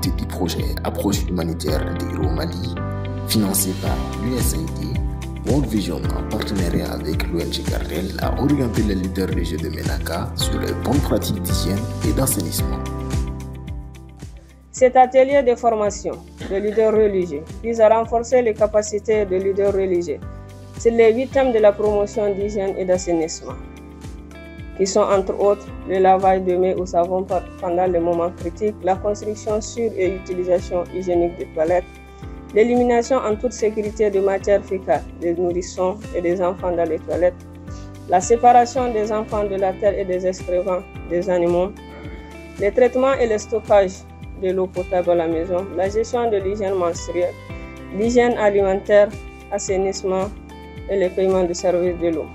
suite du projet Approche humanitaire intégrée au Mali, financé par l'USAID, World Vision en partenariat avec l'ONG Gardel a orienté les leaders religieux de Ménaka sur les bonnes pratiques d'hygiène et d'assainissement. Cet atelier de formation de leaders religieux vise à renforcer les capacités de leaders religieux sur les 8 thèmes de la promotion d'hygiène et d'assainissement, qui sont entre autres le lavage de mains au savon pendant les moments critiques, la construction sûre et utilisation hygiénique des toilettes, l'élimination en toute sécurité de matières fécales des nourrissons et des enfants dans les toilettes, la séparation des enfants de la terre et des excréments des animaux, le traitement et le stockage de l'eau potable à la maison, la gestion de l'hygiène menstruelle, l'hygiène alimentaire, assainissement et le paiement du service de l'eau.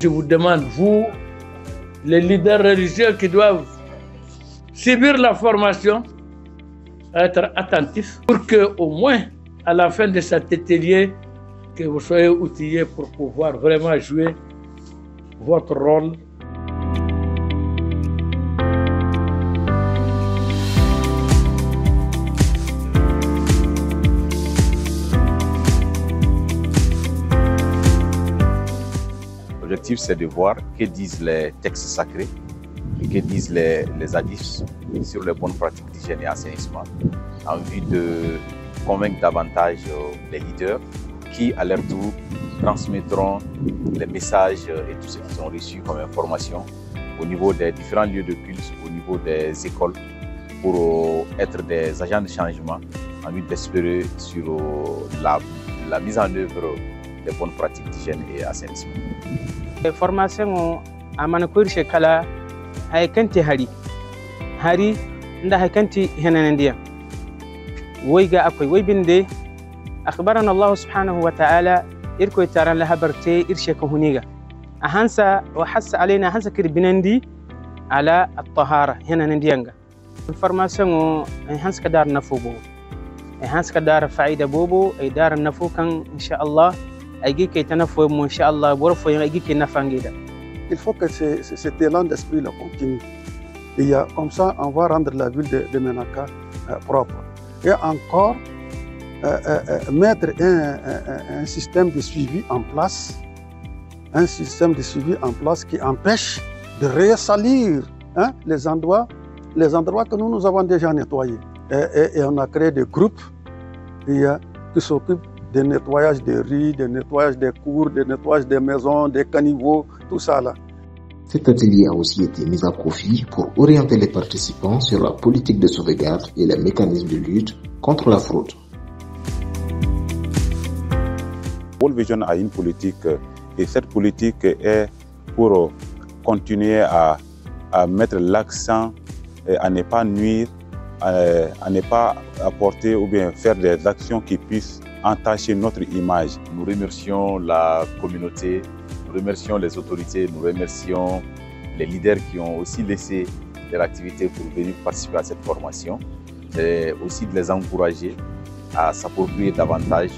Je vous demande, vous, les leaders religieux qui doivent subir la formation, à être attentifs pour que, au moins, à la fin de cet atelier, que vous soyez outillés pour pouvoir vraiment jouer votre rôle. L'objectif, c'est de voir que disent les textes sacrés et que disent les hadiths sur les bonnes pratiques d'hygiène et assainissement, en vue de convaincre davantage les leaders qui, à leur tour, transmettront les messages et tout ce qu'ils ont reçu comme information au niveau des différents lieux de culte, au niveau des écoles, pour être des agents de changement en vue d'espérer sur la mise en œuvre des bonnes pratiques d'hygiène et assainissement. Formation a manakoir shekala hay kanti hari nda hay kanti henanandiya wayga akoy way binde akhbarana Allah subhanahu wa ta'ala irko taran la habarte irsheka huniga ahansa wa hassa alaina hansa kirbinandi ala at-tahara henanandiyanga formation hansa kadar nafubo hansa kadar faida bobo ay dar nafu kan insha Allah. Il faut que cet élan d'esprit continue. Et comme ça, on va rendre la ville de Ménaka propre. Et encore, mettre un système de suivi en place, qui empêche de ressalir les endroits que nous avons déjà nettoyés. Et on a créé des groupes qui s'occupent de nettoyage des rues, de nettoyage des cours, de nettoyage des maisons, des caniveaux, tout ça là. Cet atelier a aussi été mis à profit pour orienter les participants sur la politique de sauvegarde et les mécanismes de lutte contre la fraude. World Vision a une politique et cette politique est pour continuer à mettre l'accent à ne pas nuire, à ne pas apporter ou bien faire des actions qui puissent entacher notre image. Nous remercions la communauté, nous remercions les autorités, nous remercions les leaders qui ont aussi laissé leur activité pour venir participer à cette formation. C'est aussi de les encourager à s'approprier davantage